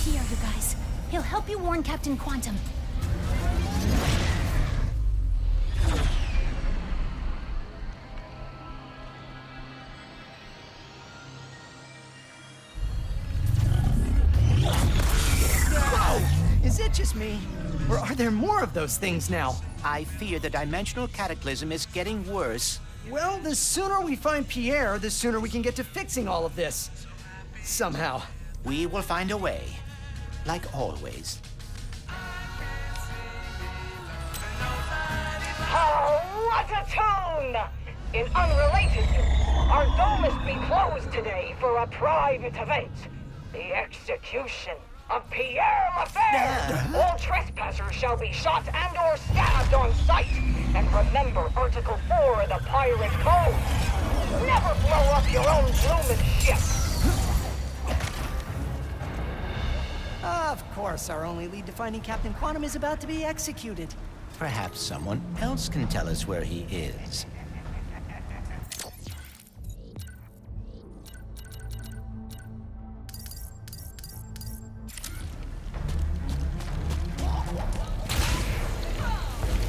Pierre, you guys. He'll help you warn Captain Quantum. Is it just me? Or are there more of those things now? I fear the dimensional cataclysm is getting worse. Well, the sooner we find Pierre, the sooner we can get to fixing all of this. Somehow. We will find a way. Like always. Oh, what a tune! In unrelated news, our dome must be closed today for a private event. The execution of Pierre Lefebvre. All trespassers shall be shot and or stabbed on sight. And remember Article 4 of the Pirate Code. Never blow up your own bloomin' ship. Of course, our only lead to finding Captain Quantum is about to be executed. Perhaps someone else can tell us where he is.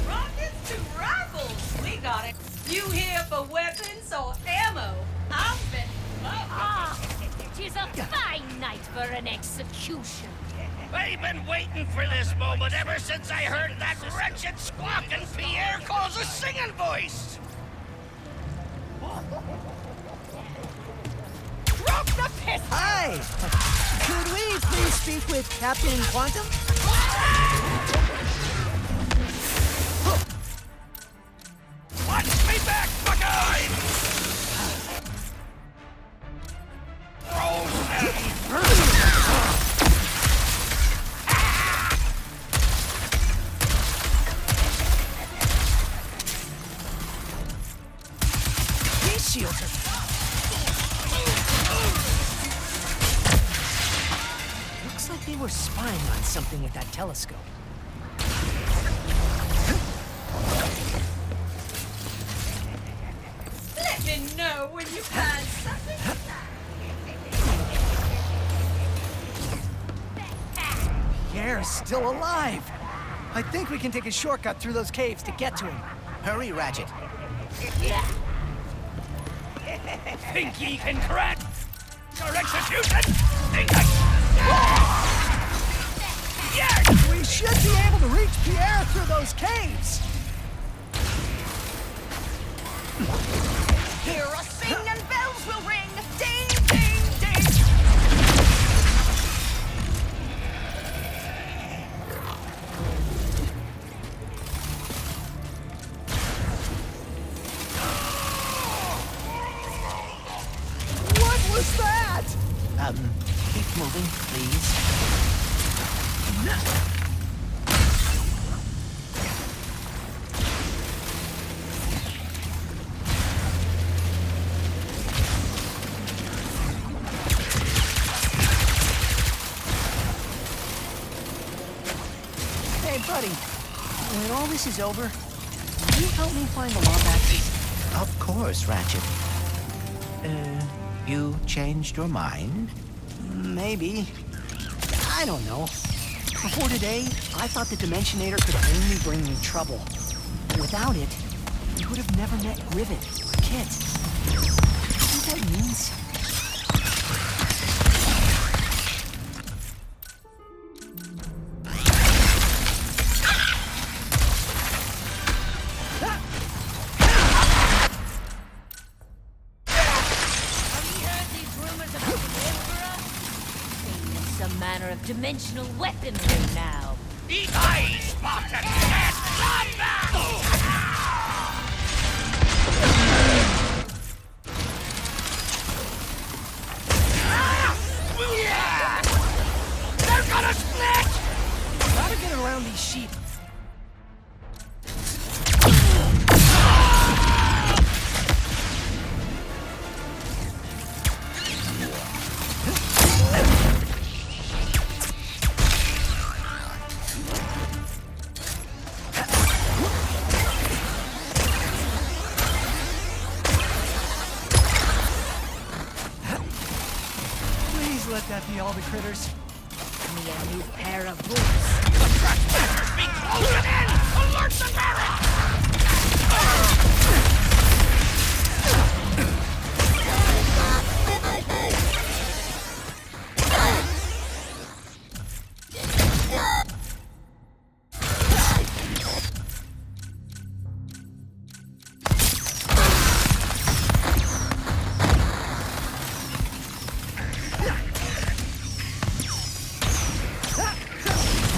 Rockets to rifles! We got it. You here for weapons or ammo? I'll bet. Tis a fine night for an execution. I've been waiting for this moment ever since I heard that wretched squawk and Pierre calls a singing voice! Drop the piss! Hi! Could we please speak with Captain Quantum? Watch me back, Buckeye! These shields are... Looks like they were spying on something with that telescope. Let me know when you find something. Pierre's still alive! I think we can take a shortcut through those caves to get to him. Hurry, Ratchet. Think ye can crack your execution? Think I... Yes! We should be able to reach Pierre through those caves! Hear us sing and bells will ring! Ding, ding, ding! What was that? Keep moving, please. Hey, buddy. When all this is over, will you help me find the Lombax? Of course, Ratchet. You changed your mind? Maybe. I don't know. Before today, I thought the Dimensionator could only bring me trouble. Without it, we would have never met Rivet or Kit. You know what that means? Some manner of dimensional weaponry now. Eat eyes, Spartan! Get bloodbath! They're gonna split! Gotta get around these sheep. Please let that be all the critters. I mean, me a new pair of boots. The trespassers be closing in! Alert the barracks!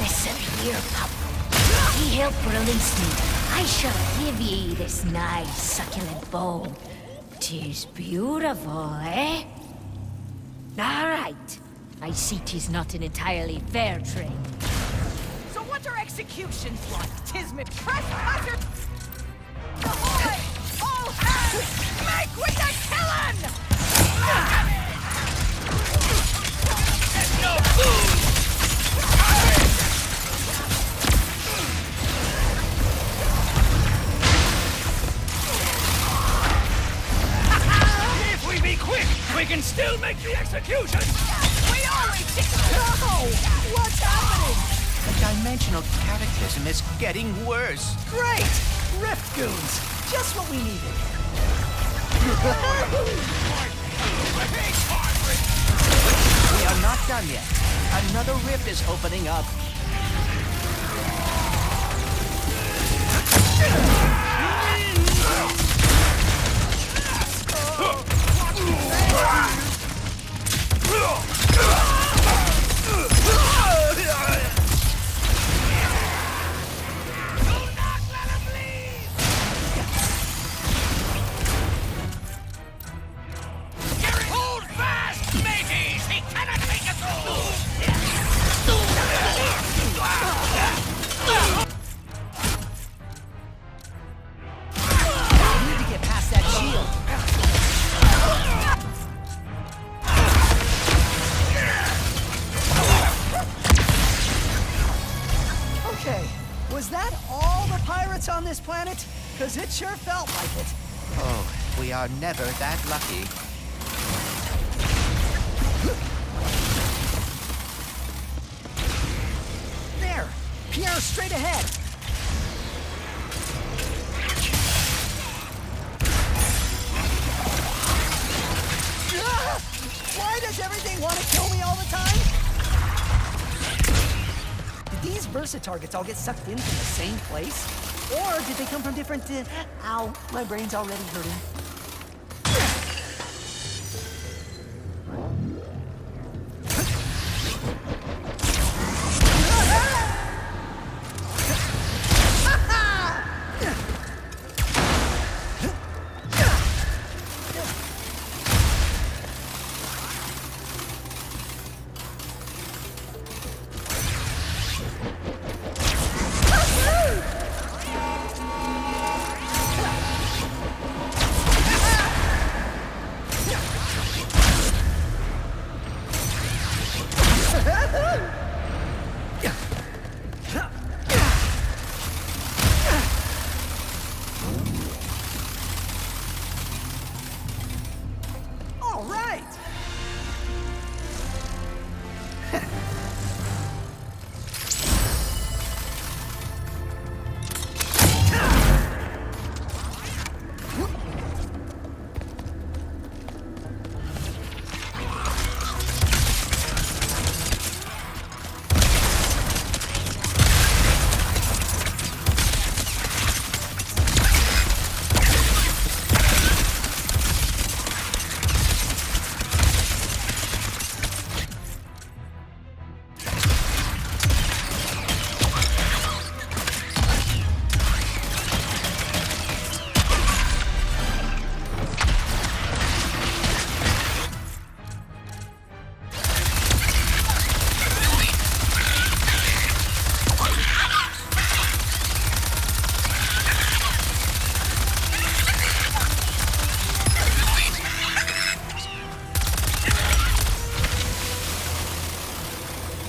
Listen here, pup. He helped release me. I shall give ye this nice succulent bone. 'Tis beautiful, eh? All right. I see 'tis not an entirely fair trade. So what are executions like? Tismit trespassers? Ahoy! All hands! Make with the killing! There's no food! If we be quick, we can still make the execution! We always did. No! What's happening? The dimensional cataclysm is getting worse. Great! Rift goons! Just what we needed. We are not done yet. Another rift is opening up. Hold fast, mateys! He cannot take us all! We need to get past that shield. Okay, was that all the pirates on this planet? Because it sure felt like it. Oh, we are never that lucky. There! Pierre, straight ahead! Ah! Why does everything want to kill me all the time? Did these Versa targets all get sucked in from the same place? Or did they come from different... Ow, my brain's already hurting. All right!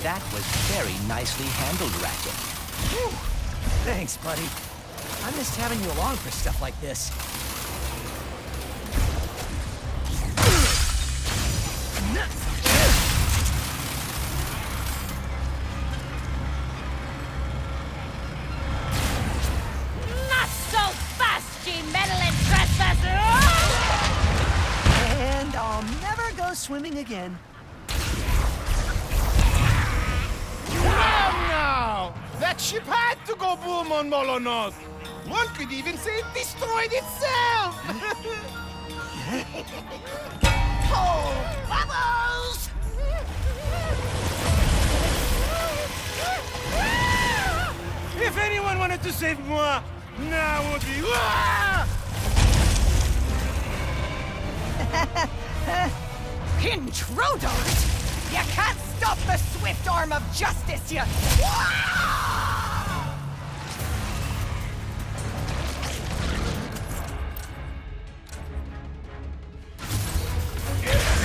That was very nicely handled, Ratchet. Whew. Thanks, buddy. I missed having you along for stuff like this. swimming again. Now! That ship had to go boom on Molonos! One could even say it destroyed itself! Oh, bubbles! If anyone wanted to save moi, now would be... Ah! Intruders! You can't stop the swift arm of justice, you...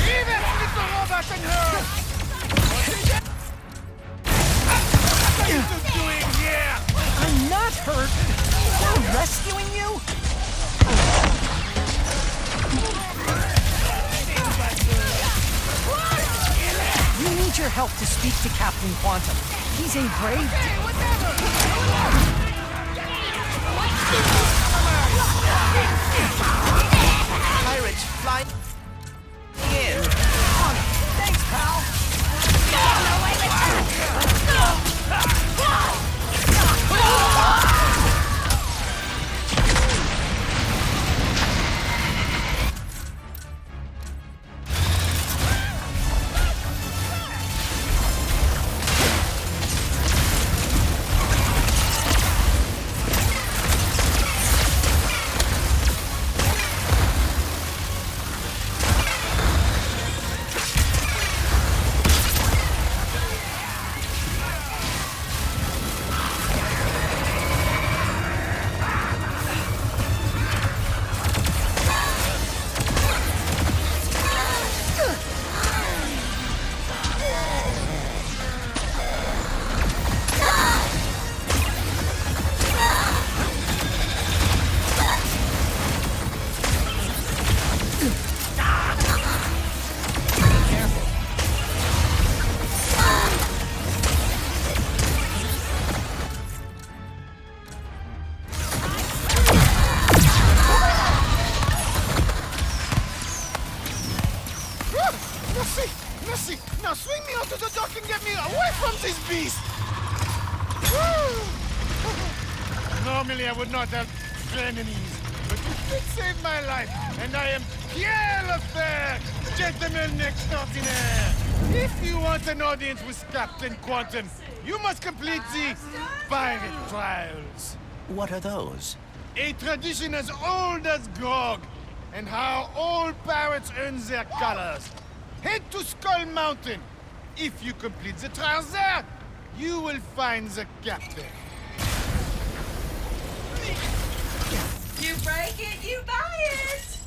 Leave that little robot and her! What are you doing here? I'm not hurt. I'm rescuing you. You need your help to speak to Captain Quantum. He's a brave... Pirates flying in. Thanks, pal. Now swing me onto the dock and get me away from this beast! Woo! Normally I would not have enemies, but you did save my life, and I am Pierre Lefebvre, gentleman extraordinaire! If you want an audience with Captain Quantum, you must complete the pirate trials. What are those? A tradition as old as grog, and how old pirates earn their colors. Head to Skull Mountain. If you complete the trials there, you will find the captain. You break it, you buy it!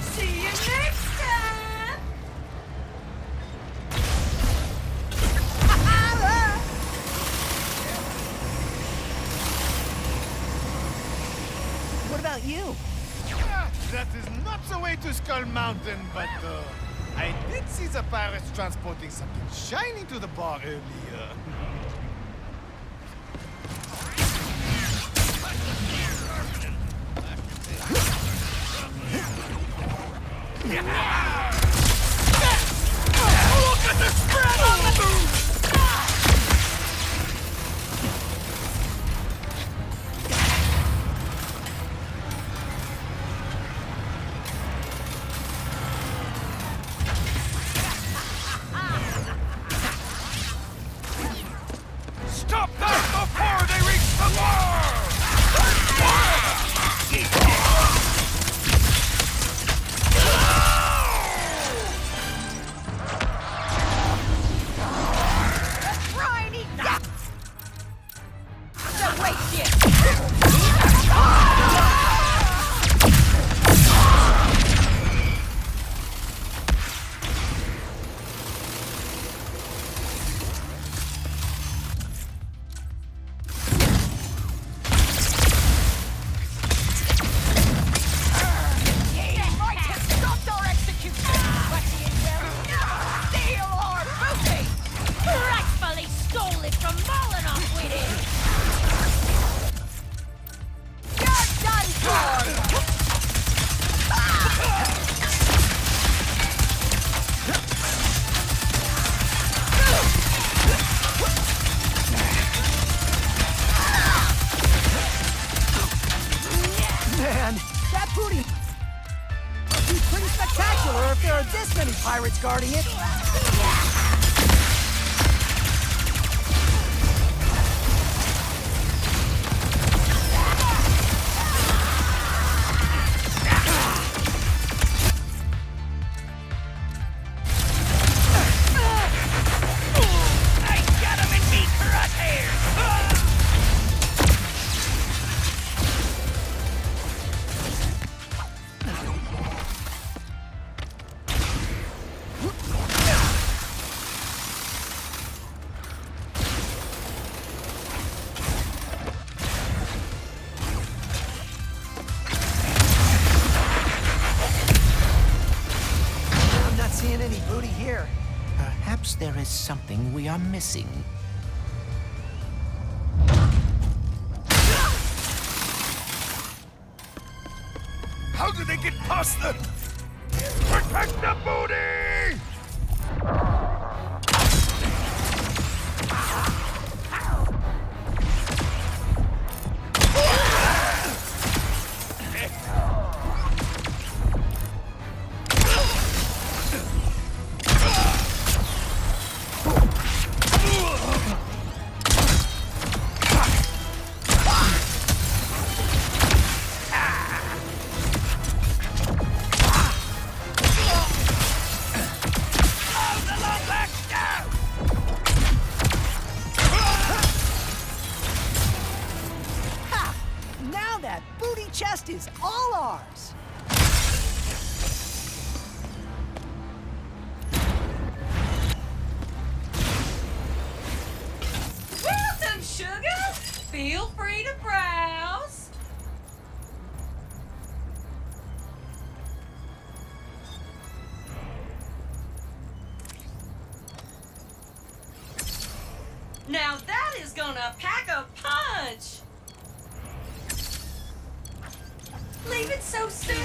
See you next time! What about you? That is not the way to Skull Mountain, but I did see the pirates transporting something shiny to the bar earlier. Look at the spread on the move! Stop that before they reach the bar! heard this many pirates guarding it. Seeing any booty here. Perhaps there is something we are missing. How did they get past the... Protect the booty! That booty chest is all ours. Welcome, sugar! Feel free to browse. Now that is gonna pack a punch! Leave it so soon?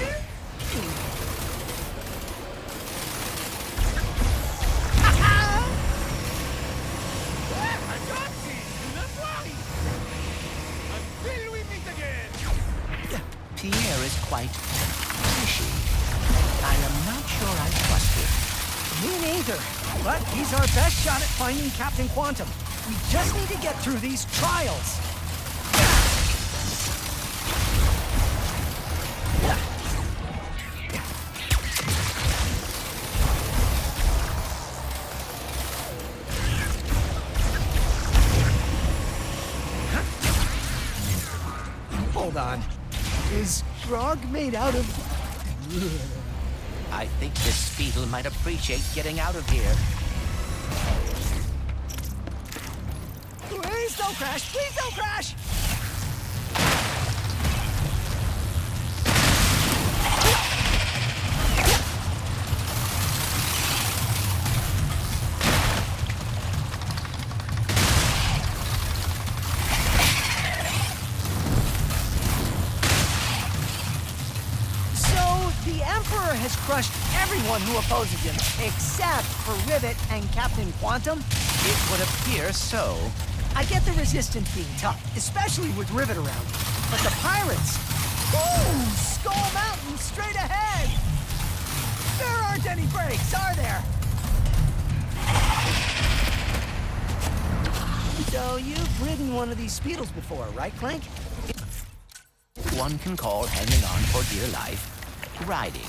Until we meet again! Pierre is quite fishy. I am not sure I trust him. Me neither. But he's our best shot at finding Captain Quantum. We just need to get through these trials. Hold on. Is grog made out of... I think this Speedle might appreciate getting out of here. Please don't crash! Please don't crash! The Emperor has crushed everyone who opposes him, except for Rivet and Captain Quantum. It would appear so. I get the Resistance being tough, especially with Rivet around. But the pirates... Ooh! Skull Mountain straight ahead! There aren't any brakes, are there? So you've ridden one of these Speedles before, right, Clank? One can call hanging on for dear life riding.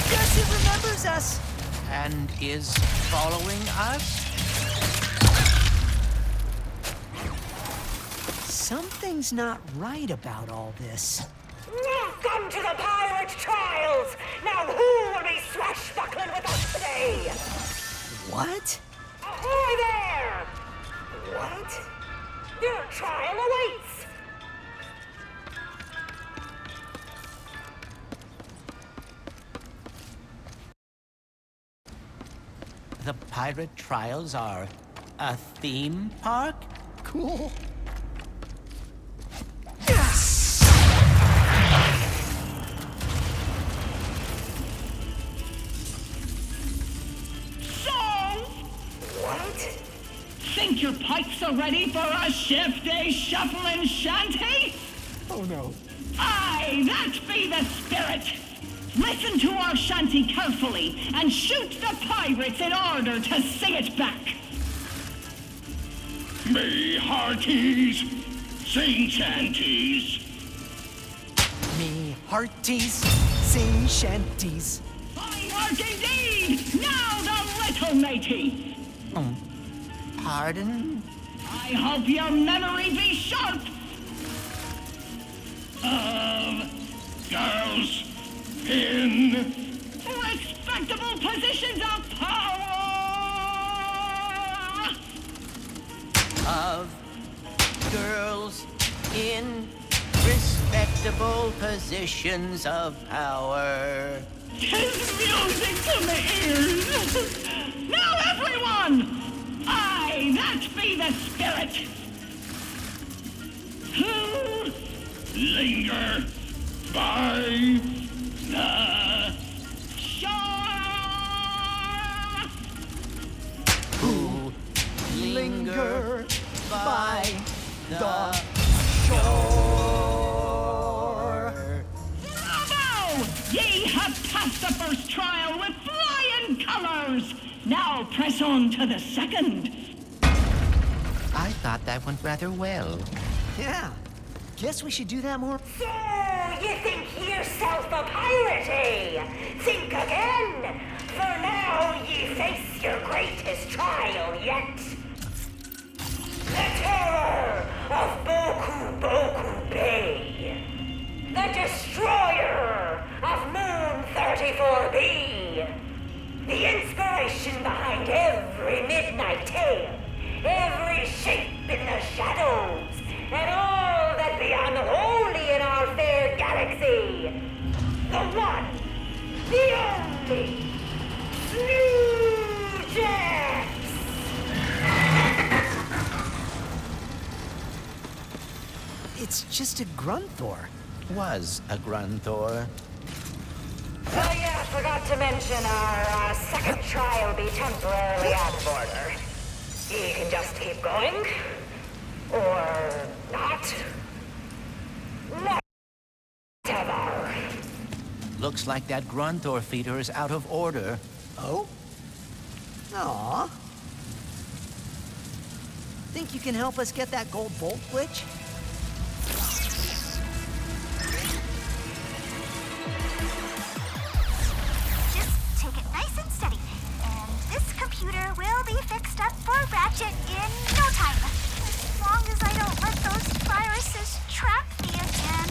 Guess it remembers us! And is following us? Something's not right about all this. Welcome to the pirate trials! Now who will be swashbuckling with us today? What? Ahoy there! What? Your trial awaits! The pirate trials are a theme park? Cool. What? Think your pikes are ready for us? shifty, shuffling shanty? Oh no. Aye, that be the spirit. Listen to our shanty carefully and shoot the pirates in order to sing it back. Me hearties, sing shanties. Me hearties, sing shanties. Fine work indeed! Now the little matey. Pardon? I hope your memory be sharp. Of girls in respectable positions of power. Of girls in respectable positions of power. 'Tis music to my ears. Now everyone! Aye, that be the spirit. Who linger by the shore? Who linger by the shore. Bravo! Ye have passed the first trial with flying colors. Now press on to the second. I thought that went rather well. Yeah. Guess we should do that more. So, you think yourself a pirate, eh? Think again! For now, ye face your greatest trial yet. The terror of Boku Bay. The destroyer of Moon 34B. The inspiration behind every midnight tale. Every shape in the shadows. And all that be unholy in our fair galaxy. The one, the only, New Jax! It's just a Grunthor. Was a Grunthor. Oh yeah, forgot to mention our second trial be temporarily out of order. You can just keep going. Or not. Whatever. Looks like that Grunthor feeder is out of order. Oh? Aw. Think you can help us get that gold bolt glitch? Just take it nice and steady. And this computer will be fixed up for Ratchet in no time. As long as I don't let those viruses trap me again.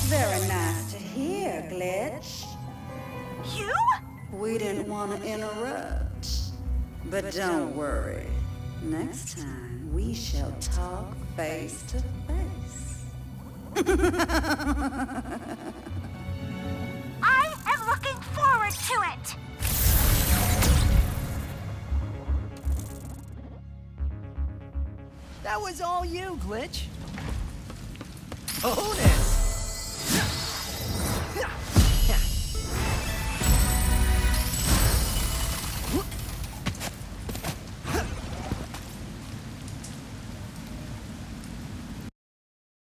Very nice to hear, Glitch. You? We didn't want to interrupt. But don't worry. Next time, we shall talk face to face. I am looking forward to it. That was all you, Glitch. Own it.